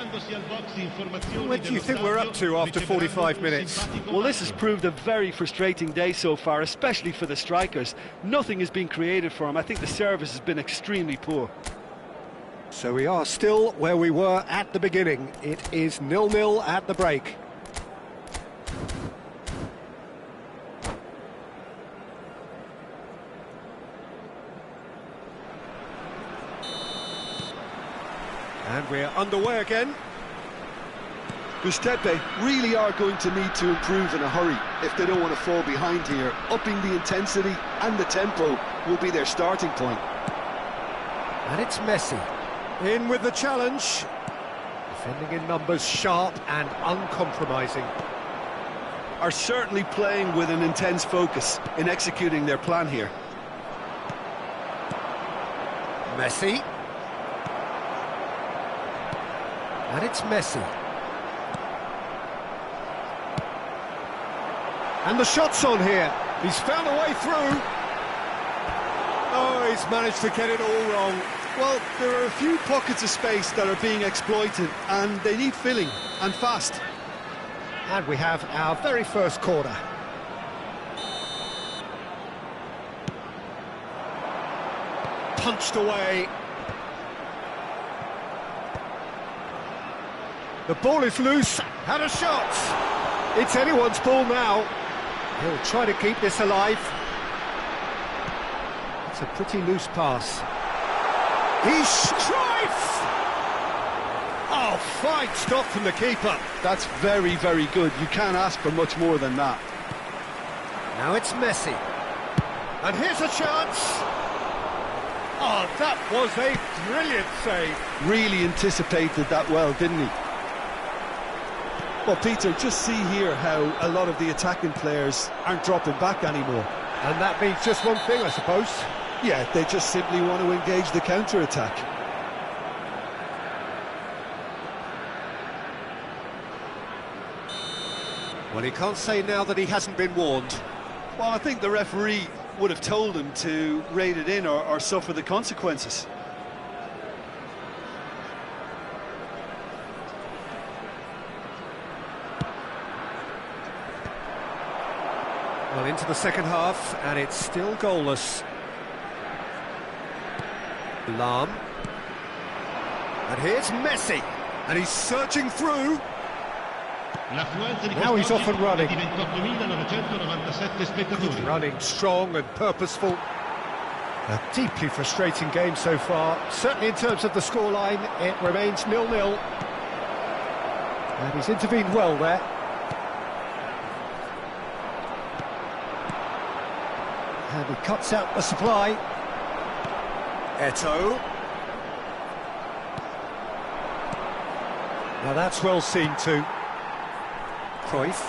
What do you think we're up to after 45 minutes? Well, this has proved a very frustrating day so far, especially for the strikers. Nothing has been created for them. I think the service has been extremely poor. So we are still where we were at the beginning. It is 0-0 at the break. And we're underway again. Gustepe really are going to need to improve in a hurry if they don't want to fall behind here. Upping the intensity and the tempo will be their starting point. And it's Messi. In with the challenge. Defending in numbers, sharp and uncompromising. Are certainly playing with an intense focus in executing their plan here. Messi. And it's Messi. And the shot's on here. He's found a way through. Oh, he's managed to get it all wrong. Well, there are a few pockets of space that are being exploited, and they need filling, and fast. And we have our very first corner. Punched away. The ball is loose, had a shot. It's anyone's ball now. He'll try to keep this alive. It's a pretty loose pass. He strikes! Oh, fine stop from the keeper. That's very, very good. You can't ask for much more than that. Now it's Messi. And here's a chance. Oh, that was a brilliant save. Really anticipated that well, didn't he? Well, Peter, just see here how a lot of the attacking players aren't dropping back anymore. And that means just one thing, I suppose. Yeah, they just simply want to engage the counter-attack. Well, he can't say now that he hasn't been warned. Well, I think the referee would have told him to rein it in or suffer the consequences. Well, into the second half, and it's still goalless. Lahm. And here's Messi. And he's surging through. Now he's off and running. Running strong and purposeful. A deeply frustrating game so far. Certainly in terms of the scoreline, it remains 0-0. And he's intervened well there. And he cuts out the supply. Eto'o. Now that's well seen too. Cruyff.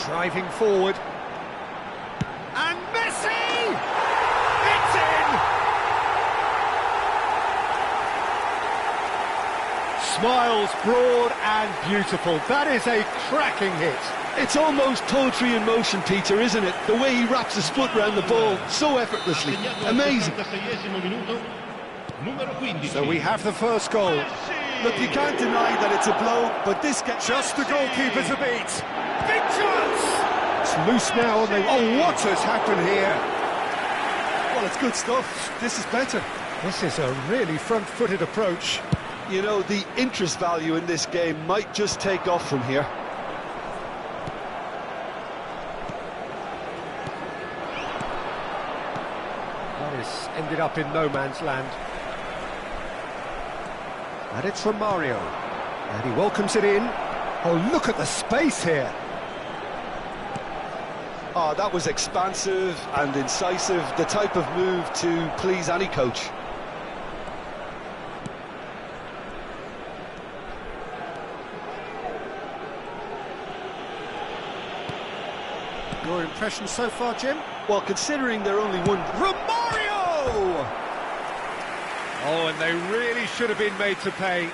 Driving forward. And Messi! It's in! Smiles, broad and beautiful. That is a cracking hit. It's almost poetry in motion, Peter, isn't it? The way he wraps his foot round the ball so effortlessly. Amazing. So we have the first goal. Look, you can't deny that it's a blow, but this gets... Just the goalkeeper's a beat. Big chance! It's loose now, and they... Oh, what has happened here? Well, it's good stuff. This is better. This is a really front-footed approach. You know, the interest value in this game might just take off from here. That is ended up in no man's land. And it's from Mario. And he welcomes it in. Oh, look at the space here. Oh, that was expansive and incisive, the type of move to please any coach. Your impression so far, Jim? Well, considering they're only one... Romario! Oh, and they really should have been made to pay.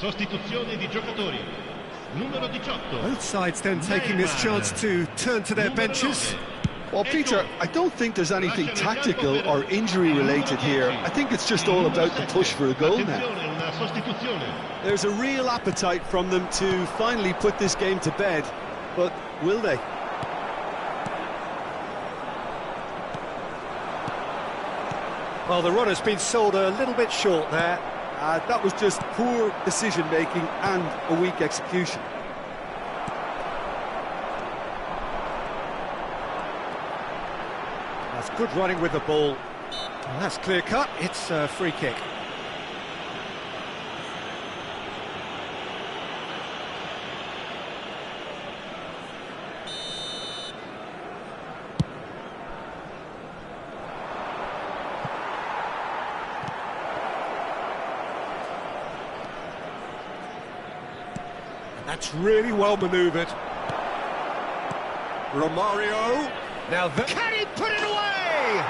Sostituzione di giocatori. Numero 18. Both sides then taking this chance to turn to their benches. Well, Peter, I don't think there's anything tactical or injury-related here. I think it's just all about the push for a goal now. There's a real appetite from them to finally put this game to bed, but will they? Well, the runner's been sold a little bit short there. That was just poor decision-making and a weak execution. That's good running with the ball. Well, that's clear-cut. It's a free kick. That's really well manoeuvred. Romario. Now can he put it away?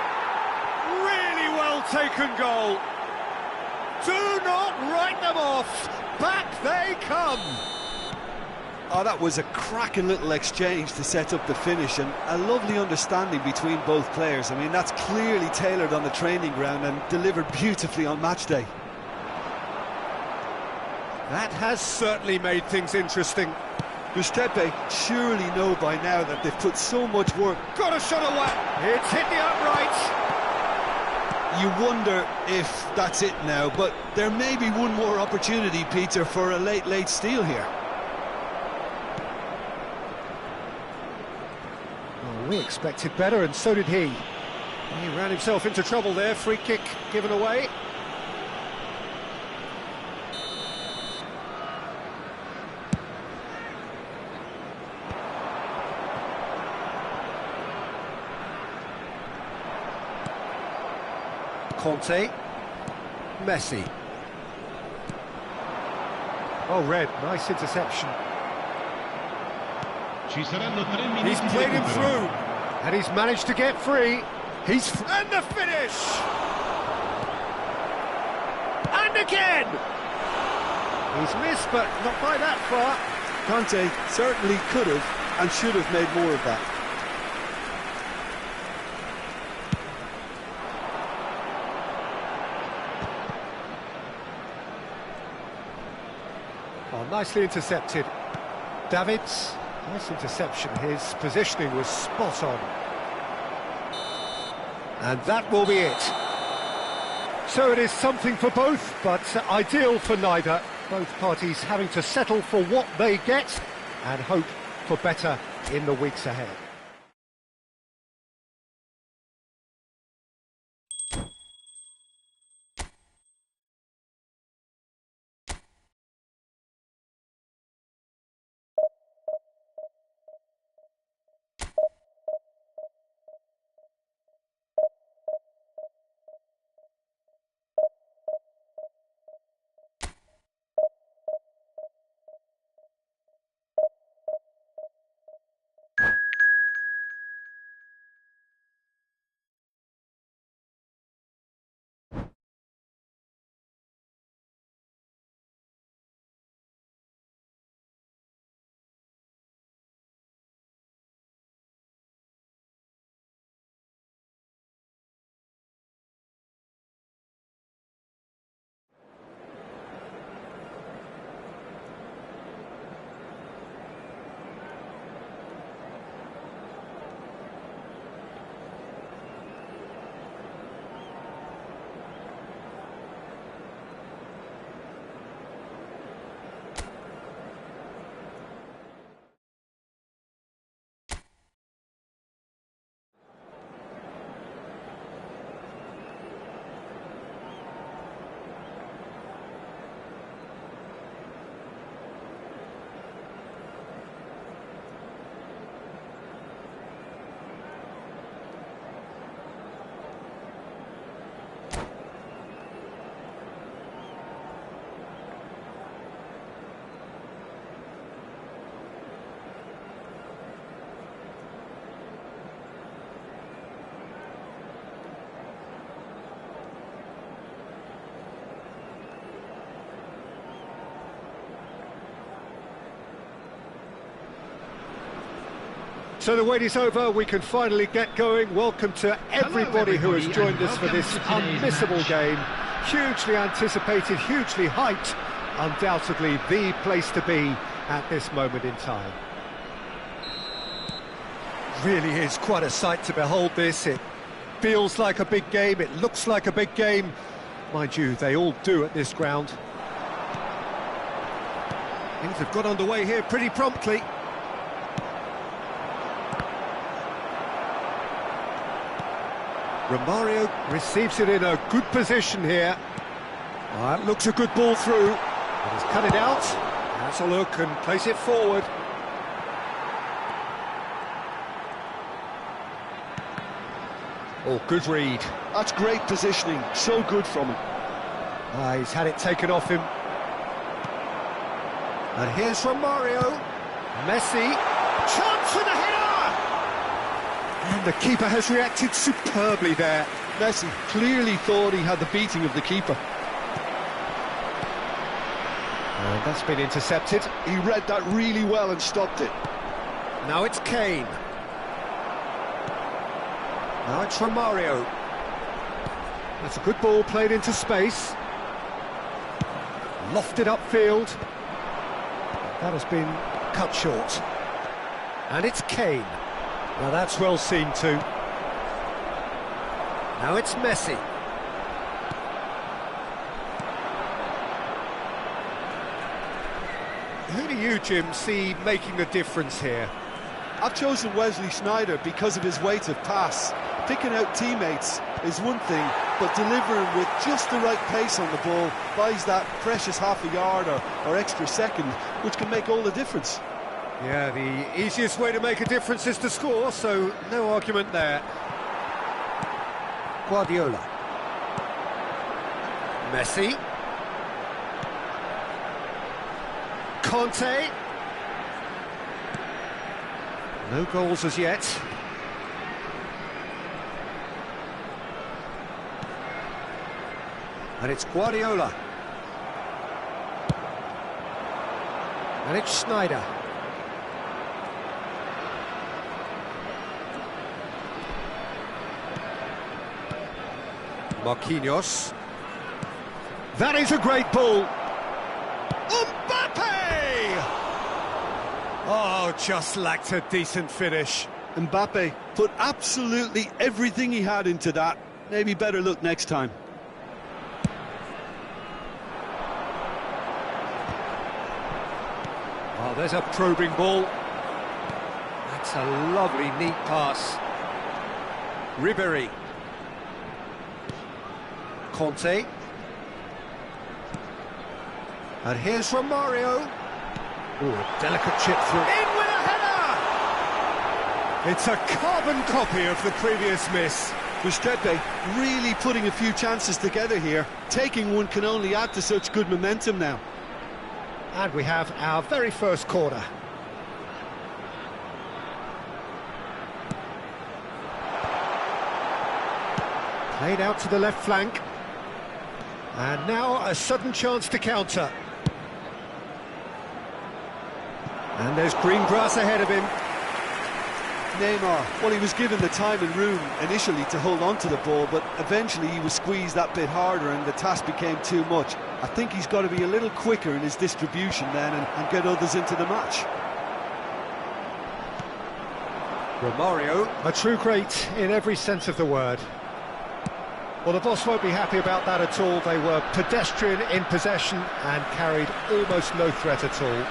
Really well taken goal. Do not write them off. Back they come. Oh, that was a cracking little exchange to set up the finish, and a lovely understanding between both players. I mean, that's clearly tailored on the training ground and delivered beautifully on match day. That has certainly made things interesting. Giuseppe surely know by now that they've put so much work. Got a shot away. It's hit the upright. You wonder if that's it now, but there may be one more opportunity, Peter, for a late steal here. Well, we expected better, and so did he. He ran himself into trouble there. Free kick given away. Conte, Messi. Oh, Red, nice interception. Ci saranno 3 minuti. He's played him through, and he's managed to get free. And the finish! And again! He's missed, but not by that far. Conte certainly could have and should have made more of that. Oh, nicely intercepted. Davids, nice interception. His positioning was spot on. And that will be it. So it is something for both, but ideal for neither. Both parties having to settle for what they get and hope for better in the weeks ahead. So the wait is over, we can finally get going. Welcome to everybody who has joined us for this unmissable game. Hugely anticipated, hugely hyped. Undoubtedly the place to be at this moment in time. Really is quite a sight to behold this. It feels like a big game, it looks like a big game. Mind you, they all do at this ground. Things have got underway here pretty promptly. Romario receives it in a good position here. That looks a good ball through. He's cut it out. That's a look and place it forward. Oh, good read. That's great positioning, so good from him. He's had it taken off him. And here's Romario. Messi. Chance for the header! And the keeper has reacted superbly there. Messi clearly thought he had the beating of the keeper. And that's been intercepted. He read that really well and stopped it. Now it's Kane. Now it's Romario. That's a good ball played into space. Lofted upfield. That has been cut short. And it's Kane. Now that's well seen too. Now it's Messi. Who do you, Jim, see making the difference here? I've chosen Wesley Sneijder because of his weight of pass. Picking out teammates is one thing, but delivering with just the right pace on the ball buys that precious half a yard or extra second, which can make all the difference. Yeah, the easiest way to make a difference is to score, so no argument there. Guardiola. Messi. Conte. No goals as yet. And it's Guardiola. And it's Sneijder. Marquinhos. That is a great ball. Mbappe! Oh, just lacked a decent finish. Mbappe put absolutely everything he had into that. Maybe better look next time. Oh, there's a probing ball. That's a lovely, neat pass. Ribéry. Conte. And here's Romario. Ooh, a delicate chip through. In with a header! It's a carbon copy of the previous miss. Restrepo really putting a few chances together here. Taking one can only add to such good momentum now. And we have our very first corner. Played out to the left flank. And now a sudden chance to counter. And there's green grass ahead of him. Neymar, well, he was given the time and room initially to hold on to the ball, but eventually he was squeezed that bit harder and the task became too much. I think he's got to be a little quicker in his distribution then and get others into the match. Romario, a true great in every sense of the word. Well, the boss won't be happy about that at all. They were pedestrian in possession and carried almost no threat at all.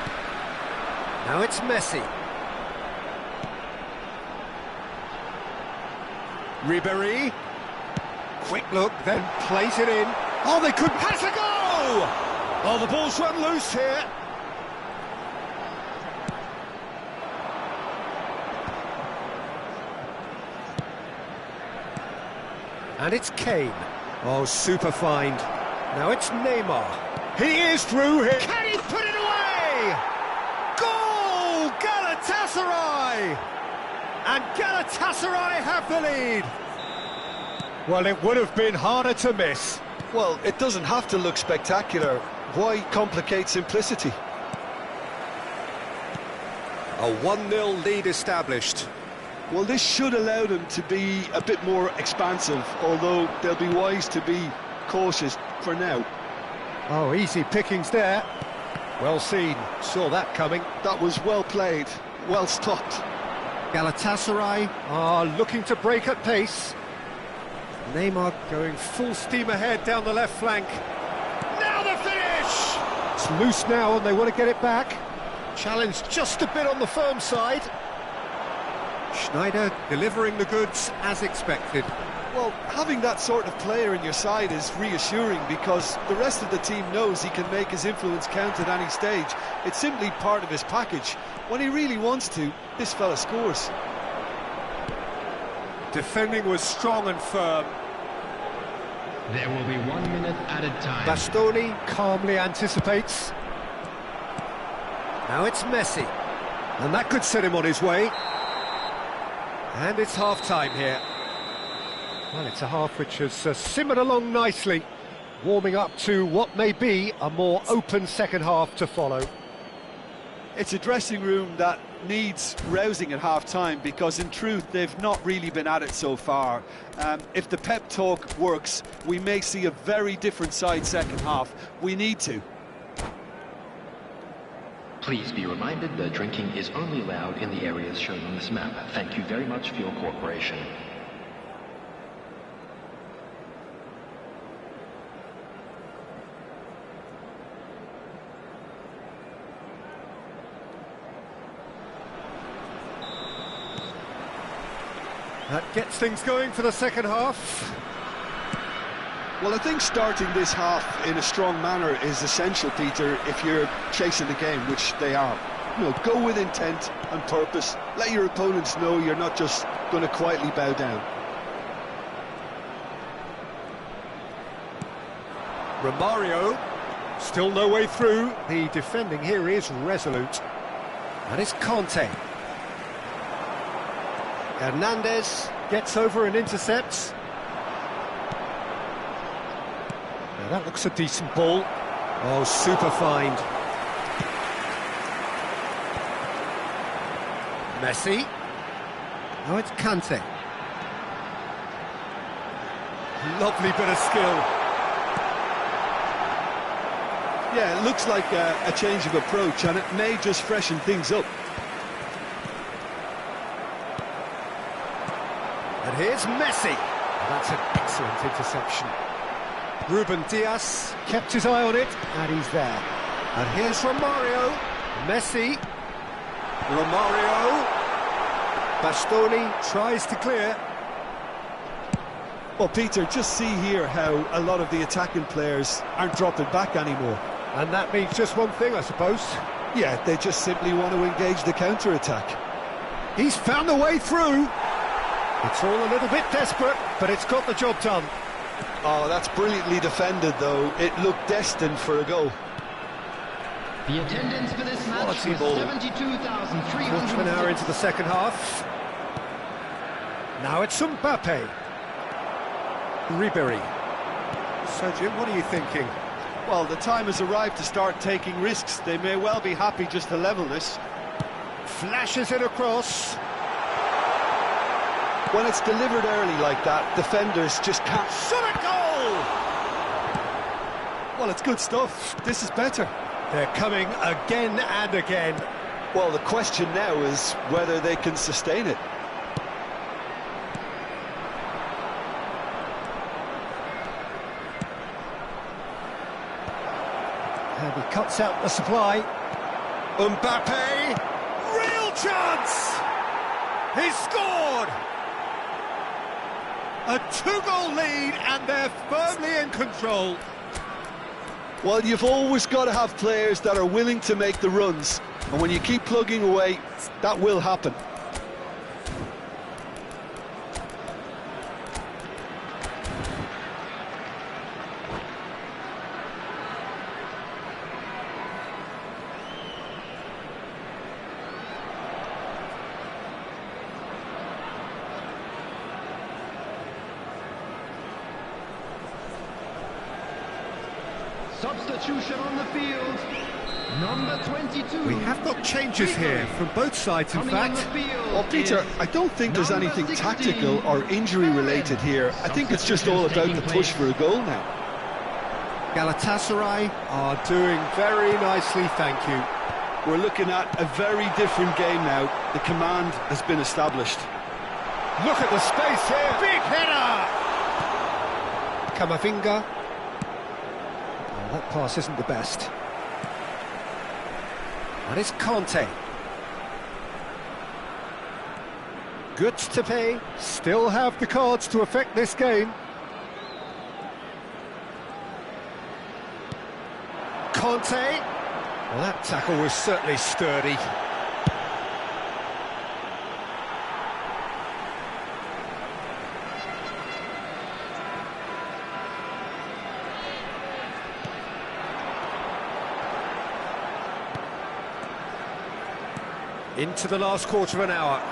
Now it's Messi. Ribéry. Quick look, then plays it in. Oh, they could pass a goal! Oh, the ball's run loose here. And it's Kane. Oh, super find. Now it's Neymar. He is through here. Can he put it away? Goal! Galatasaray! And Galatasaray have the lead. Well, it would have been harder to miss. Well, it doesn't have to look spectacular. Why complicate simplicity? A 1-0 lead established. Well, this should allow them to be a bit more expansive, although they'll be wise to be cautious for now. Oh, easy pickings there. Well seen, saw that coming. That was well played, well stopped. Galatasaray are looking to break at pace. Neymar going full steam ahead down the left flank. Now the finish! It's loose now and they want to get it back. Challenged just a bit on the firm side. Schneider delivering the goods as expected. Well, having that sort of player in your side is reassuring because the rest of the team knows he can make his influence count at any stage. It's simply part of his package. When he really wants to, this fella scores. Defending was strong and firm. There will be 1 minute added time. Bastoni calmly anticipates. Now it's Messi. And that could set him on his way. And it's half-time here. Well, it's a half which has simmered along nicely, warming up to what may be a more open second half to follow. It's a dressing room that needs rousing at half-time because, in truth, they've not really been at it so far. If the pep talk works, we may see a very different side second half. We need to. Please be reminded that drinking is only allowed in the areas shown on this map. Thank you very much for your cooperation. That gets things going for the second half. Well, I think starting this half in a strong manner is essential, Peter, if you're chasing the game, which they are. You know, go with intent and purpose. Let your opponents know you're not just going to quietly bow down. Romario, still no way through. The defending here is resolute. And it's Conte. Hernandez gets over and intercepts. Now that looks a decent ball. Oh, super find. Messi. Now it's Kante. Lovely bit of skill. Yeah, it looks like a change of approach, and it may just freshen things up. And here's Messi. That's an excellent interception. Ruben Dias kept his eye on it, and he's there. And here's Romario. Messi. Romario. Bastoni tries to clear. Well, Peter, just see here how a lot of the attacking players aren't dropping back anymore. And that means just one thing, I suppose. Yeah, they just simply want to engage the counter-attack. He's found a way through. It's all a little bit desperate, but it's got the job done. Oh, that's brilliantly defended, though. It looked destined for a goal. The attendance for this match was 72,300. Quarter of an hour into the second half. Now it's Mbappe. Ribery. So, Jim, what are you thinking? Well, the time has arrived to start taking risks. They may well be happy just to level this. Flashes it across. When it's delivered early like that, defenders just can't... Shot a goal! Well, it's good stuff. This is better. They're coming again and again. Well, the question now is whether they can sustain it. And he cuts out the supply. Mbappe! Real chance! He's scored! A two-goal lead, and they're firmly in control. Well, you've always got to have players that are willing to make the runs. And when you keep plugging away, that will happen. Substitution on the field. Number 22. We have got changes here from both sides, in fact. Well, Peter, I don't think there's anything tactical or injury-related here. I think it's just all about the push for a goal now. Galatasaray are doing very nicely, thank you. We're looking at a very different game now. The command has been established. Look at the space here. Big header! Camavinga. Oh, that pass isn't the best. And it's Conte. Good to pay. Still have the cards to affect this game. Conte. Well, that tackle was certainly sturdy. Into the last quarter of an hour.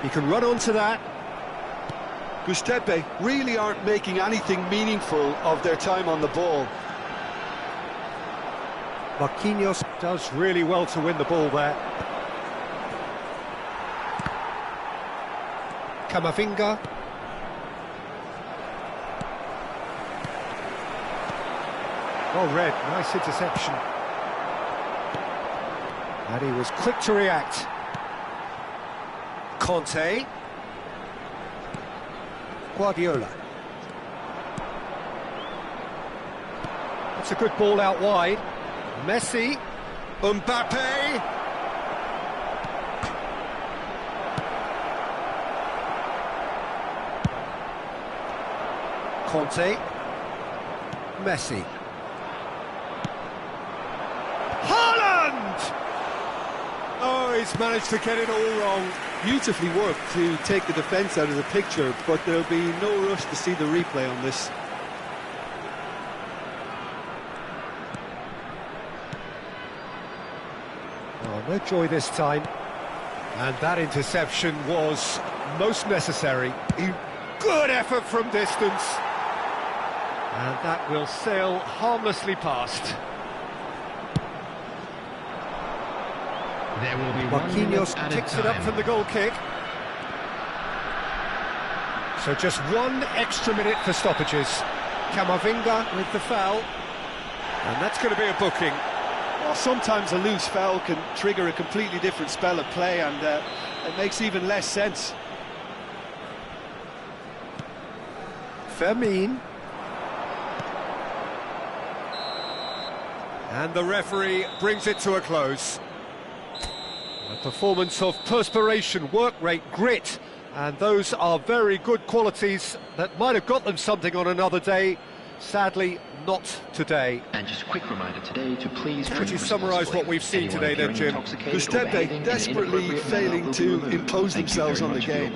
He can run onto that. Gustepe really aren't making anything meaningful of their time on the ball. Marquinhos does really well to win the ball there. Camavinga. Well read, nice interception. And he was quick to react. Conte. Guardiola. That's a good ball out wide. Messi. Mbappe. Conte. Messi. Haaland! Oh, he's managed to get it all wrong. Beautifully worked to take the defence out of the picture, but there'll be no rush to see the replay on this. Oh, no joy this time. And that interception was most necessary. Good effort from distance. And that will sail harmlessly past. There will be Marquinhos picks it up from the goal kick. So just one extra minute for stoppages. Camavinga with the foul. And that's going to be a booking. Well, sometimes a loose foul can trigger a completely different spell of play, and it makes even less sense. Fermin. And the referee brings it to a close. A performance of perspiration, work rate, grit, and those are very good qualities that might have got them something on another day. Sadly, not today. And just a quick reminder today to please... Would you summarise what we've seen today then, Jim? Gustave desperately failing to impose themselves on the game.